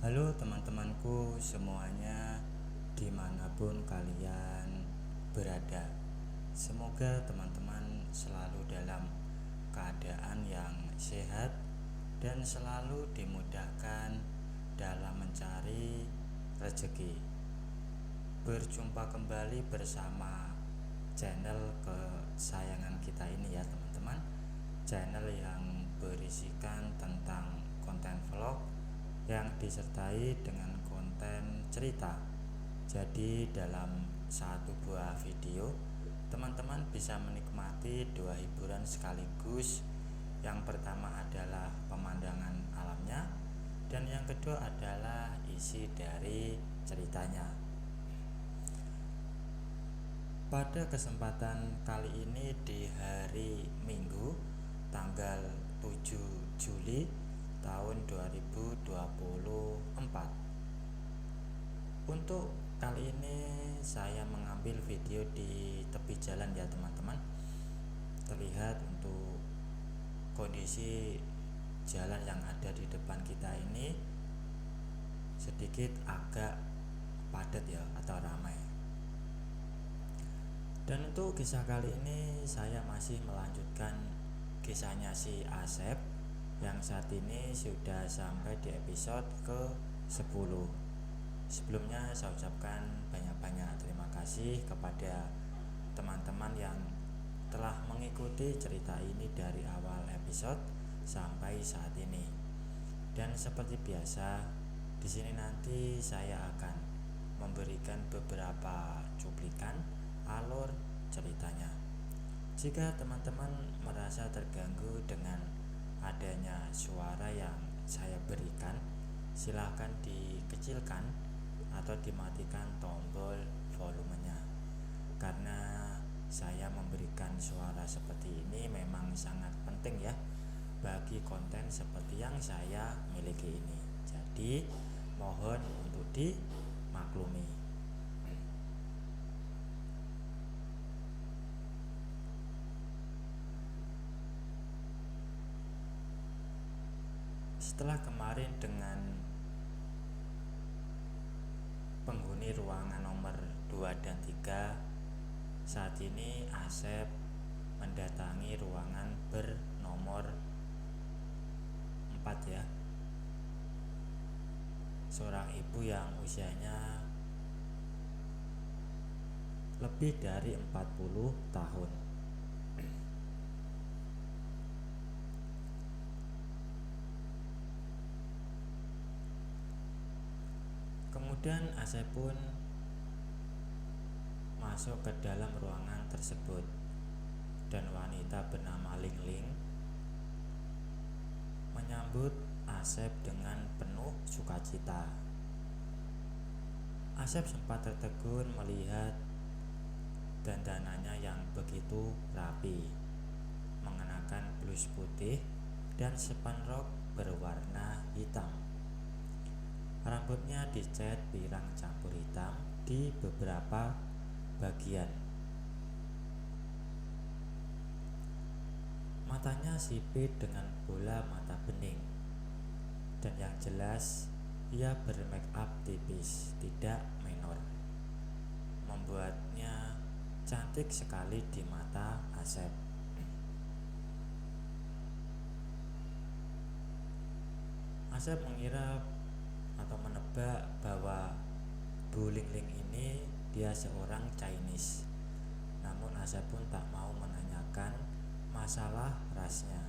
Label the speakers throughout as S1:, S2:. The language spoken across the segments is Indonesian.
S1: Halo teman-temanku semuanya, dimanapun kalian berada. Semoga teman-teman selalu dalam keadaan yang sehat dan selalu dimudahkan dalam mencari rezeki. Berjumpa kembali bersama channel kesayangan kita ini ya teman-teman. Channel yang berisikan tentang konten vlog yang disertai dengan konten cerita. Jadi dalam satu buah video, teman-teman bisa menikmati dua hiburan sekaligus. Yang pertama adalah pemandangan alamnya, dan yang kedua adalah isi dari ceritanya. Pada kesempatan kali ini di hari Minggu tanggal 7 Juli tahun 2024. Untuk kali ini saya mengambil video di tepi jalan ya teman-teman. Terlihat untuk kondisi jalan yang ada di depan kita ini sedikit agak padat ya atau ramai. Dan untuk kisah kali ini saya masih melanjutkan kisahnya si Asep yang saat ini sudah sampai di episode ke-10. Sebelumnya saya ucapkan banyak-banyak terima kasih kepada teman-teman yang telah mengikuti cerita ini dari awal episode sampai saat ini. Dan seperti biasa, di sini nanti saya akan memberikan beberapa cuplikan alur ceritanya. Jika teman-teman merasa terganggu dengan adanya suara yang saya berikan, silahkan dikecilkan atau dimatikan tombol volumenya. Karena saya memberikan suara seperti ini memang sangat penting ya bagi konten seperti yang saya miliki ini. Jadi mohon untuk dimaklumi. Setelah kemarin dengan penghuni ruangan nomor 2 dan 3, saat ini Asep mendatangi ruangan bernomor 4 ya. Seorang ibu yang usianya lebih dari 40 tahun. Kemudian Asep pun masuk ke dalam ruangan tersebut, dan wanita bernama Ling Ling menyambut Asep dengan penuh sukacita. Asep sempat tertegun melihat dandanannya yang begitu rapi, mengenakan blus putih dan sepan rok berwarna hitam. Rambutnya dicat pirang campur hitam di beberapa bagian. Matanya sipit dengan bola mata bening, dan yang jelas ia bermake up tipis, tidak menor, membuatnya cantik sekali di mata Asep. Asep mengira atau menebak bahwa Bu Ling Ling ini dia seorang Chinese. Namun Asep pun tak mau menanyakan masalah rasnya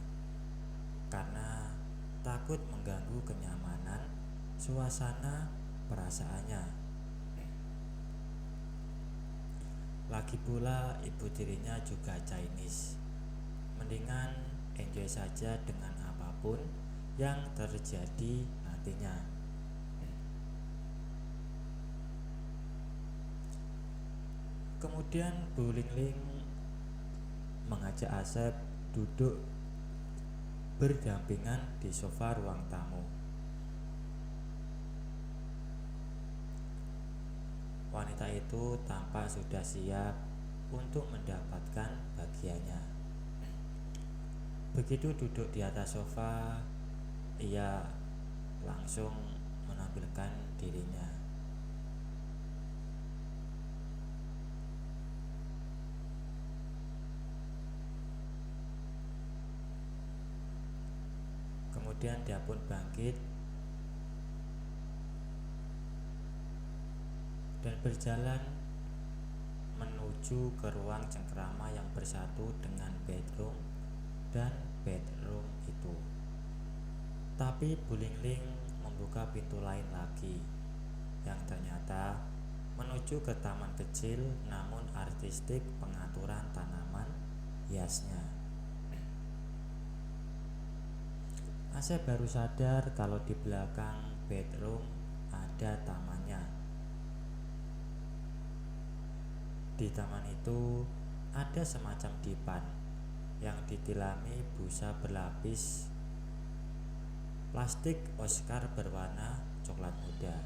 S1: karena takut mengganggu kenyamanan suasana perasaannya. Lagi pula ibu tirinya juga Chinese. Mendingan enjoy saja dengan apapun yang terjadi nantinya. Kemudian Bu Ling Ling mengajak Asep duduk berdampingan di sofa ruang tamu. Wanita itu tampak sudah siap untuk mendapatkan bagiannya. Begitu duduk di atas sofa, ia langsung menampilkan dirinya. Kemudian dia pun bangkit dan berjalan menuju ke ruang cengkerama yang bersatu dengan bedroom dan bedroom itu. Tapi Bu Lingling membuka pintu lain lagi, yang ternyata menuju ke taman kecil namun artistik pengaturan tanaman hiasnya. Asep baru sadar kalau di belakang bedroom ada tamannya. Di taman itu ada semacam dipan yang ditilami busa berlapis plastik Oscar berwarna coklat muda.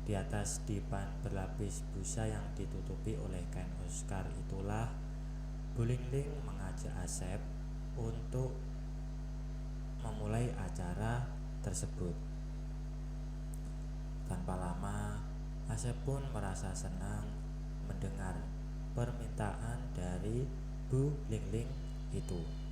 S1: Di atas dipan berlapis busa yang ditutupi oleh kain Oscar itulah Bu Lingling mengajak Asep untuk memulai acara tersebut. Tanpa lama, Asep pun merasa senang mendengar permintaan dari Bu Lingling itu.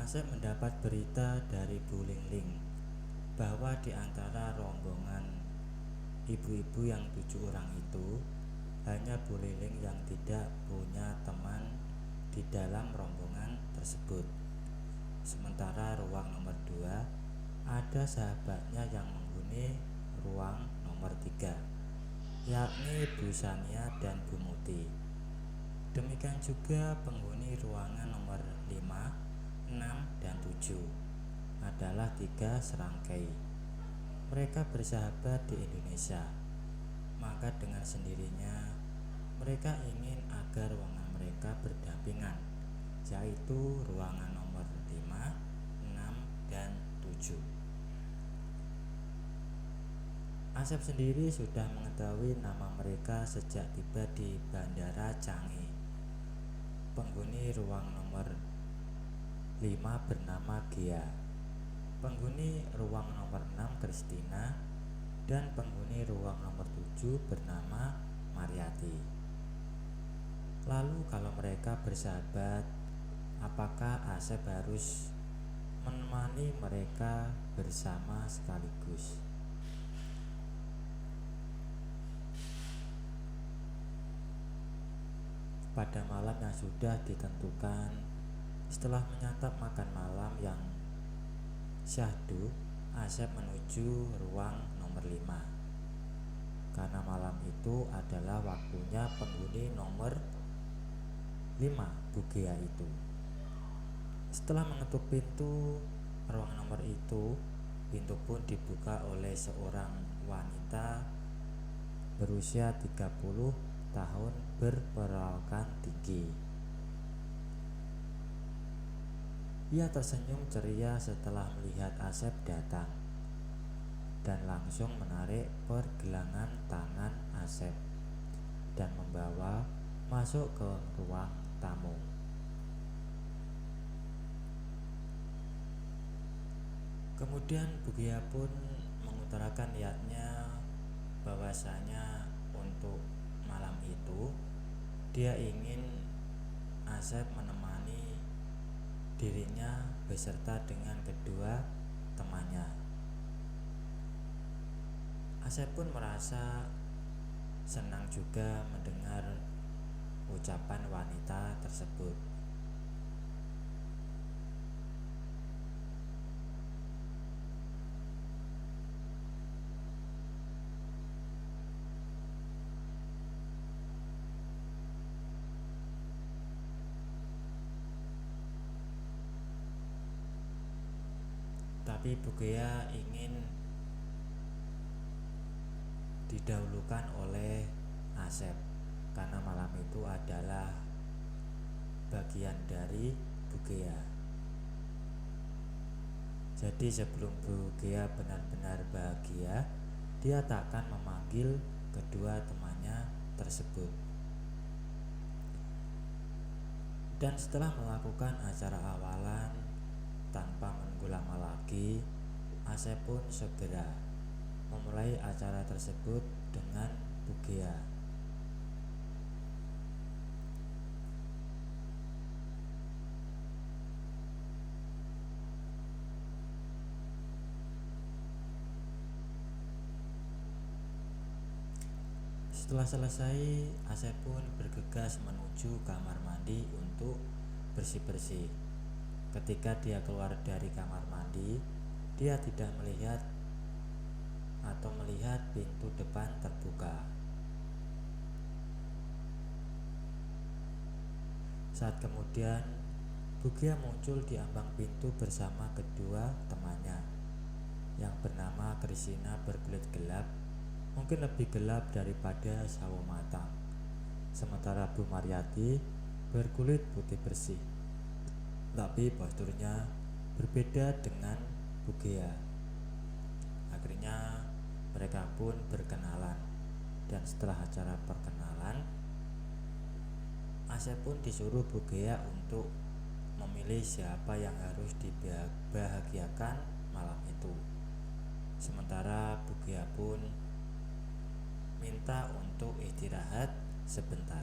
S1: Asep mendapat berita dari Bu Lingling bahwa di antara rombongan ibu-ibu yang 7 orang itu hanya Bu Lingling yang tidak punya teman di dalam rombongan tersebut. Sementara ruang nomor 2 ada sahabatnya yang menghuni ruang nomor 3, yakni Bu Sania dan Bu Muti. Demikian juga penghuni ruangan nomor 5, 6, dan 7 adalah 3 serangkai. Mereka bersahabat di Indonesia, maka dengan sendirinya mereka ingin agar ruangan mereka berdampingan, yaitu ruangan nomor 5, 6, dan 7. Asep sendiri sudah mengetahui nama mereka sejak tiba di Bandara Changi. Penghuni ruang nomor 5 bernama Gia, penghuni ruang nomor 6 Kristina, dan penghuni ruang nomor 7 bernama Mariati. Lalu kalau mereka bersahabat, apakah Asep harus menemani mereka bersama sekaligus? Pada malam yang sudah ditentukan, setelah menyantap makan malam yang syahdu, Asep menuju ruang nomor 5 karena malam itu adalah waktunya penghuni nomor 5 Bu Gia itu. Setelah mengetuk pintu ruang nomor itu, pintu pun dibuka oleh seorang wanita berusia 30 tahun berperawakan tinggi. Ia tersenyum ceria setelah melihat Asep datang dan langsung menarik pergelangan tangan Asep dan membawa masuk ke ruang tamu. Kemudian Bu Gia pun mengutarakan niatnya bahwasanya untuk malam itu dia ingin Asep menemani dirinya beserta dengan kedua temannya. Asep pun merasa senang juga mendengar ucapan wanita tersebut. Tapi Bu Gia ingin didahulukan oleh Asep karena malam itu adalah bagian dari Bu Gia. Jadi sebelum Bu Gia benar-benar bahagia, dia tak akan memanggil kedua temannya tersebut. Dan setelah melakukan acara awalan tanpa menunggu lama lagi, Asep pun segera memulai acara tersebut dengan Bu Gia. Setelah selesai, Asep pun bergegas menuju kamar mandi untuk bersih-bersih. Ketika dia keluar dari kamar mandi, dia tidak melihat pintu depan terbuka. Saat kemudian Bu Gia muncul di ambang pintu bersama kedua temannya yang bernama Kristina berkulit gelap, mungkin lebih gelap daripada sawo matang. Sementara Bu Mariati berkulit putih bersih, tapi posturnya berbeda dengan Bu Gia. Akhirnya mereka pun berkenalan, dan setelah acara perkenalan, Asep pun disuruh Bu Gia untuk memilih siapa yang harus dibahagiakan malam itu. Sementara Bu Gia pun minta untuk istirahat sebentar.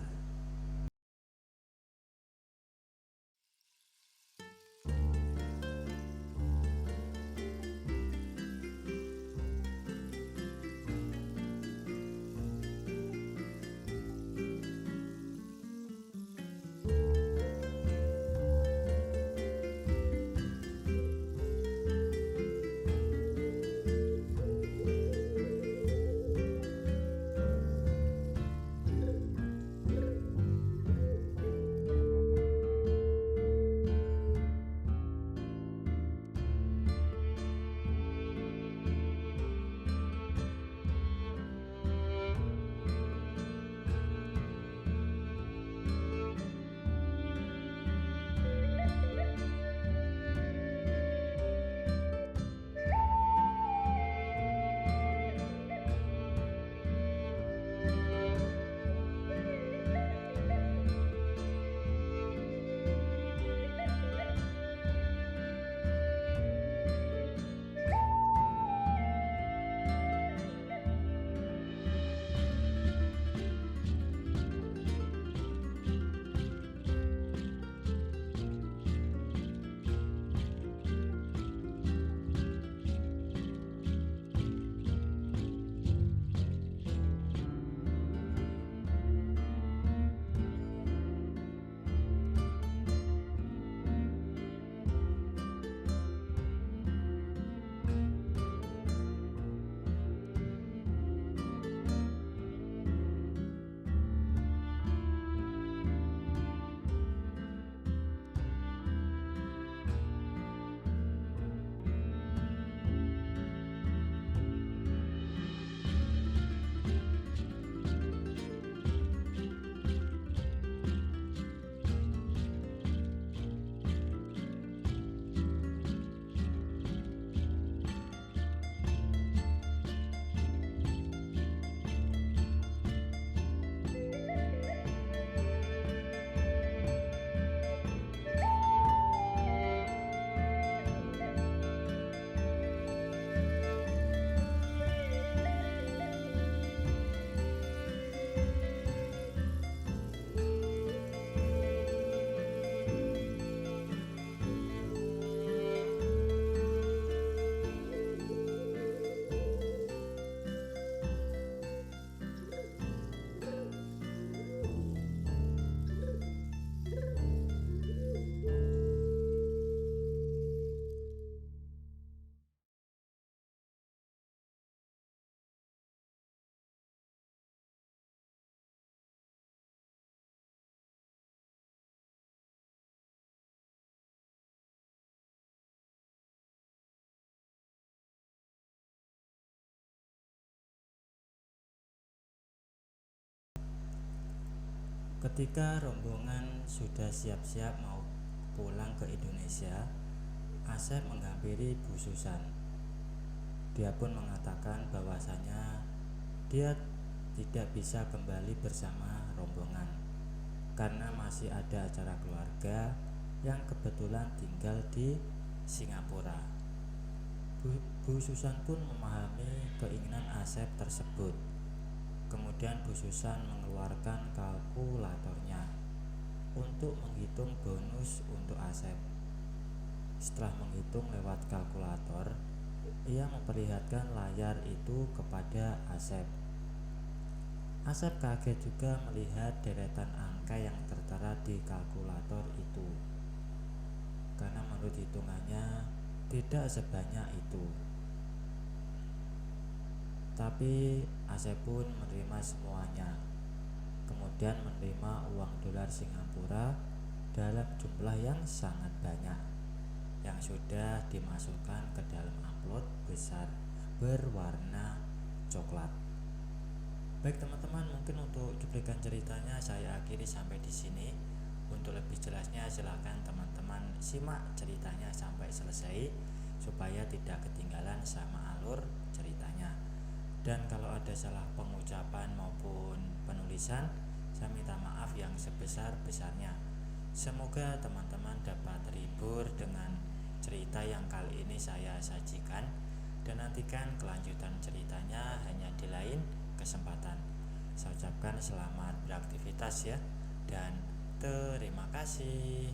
S1: Ketika rombongan sudah siap-siap mau pulang ke Indonesia, Asep menghampiri Bu Susan. Dia pun mengatakan bahwasanya dia tidak bisa kembali bersama rombongan karena masih ada acara keluarga yang kebetulan tinggal di Singapura. Bu Susan pun memahami keinginan Asep tersebut. Kemudian Bu Susan mengeluarkan kalkulatornya untuk menghitung bonus untuk Asep. Setelah menghitung lewat kalkulator, ia memperlihatkan layar itu kepada Asep. Asep kaget juga melihat deretan angka yang tertera di kalkulator itu, karena menurut hitungannya tidak sebanyak itu. Tapi Asep pun menerima semuanya, kemudian menerima uang dolar Singapura dalam jumlah yang sangat banyak yang sudah dimasukkan ke dalam amplop besar berwarna coklat. Baik teman-teman, mungkin untuk cuplikan ceritanya saya akhiri sampai di sini. Untuk lebih jelasnya silakan teman-teman simak ceritanya sampai selesai supaya tidak ketinggalan sama alur ceritanya. Dan kalau ada salah pengucapan maupun penulisan, saya minta maaf yang sebesar-besarnya. Semoga teman-teman dapat terhibur dengan cerita yang kali ini saya sajikan, dan nantikan kelanjutan ceritanya hanya di lain kesempatan. Saya ucapkan selamat beraktivitas ya, dan terima kasih.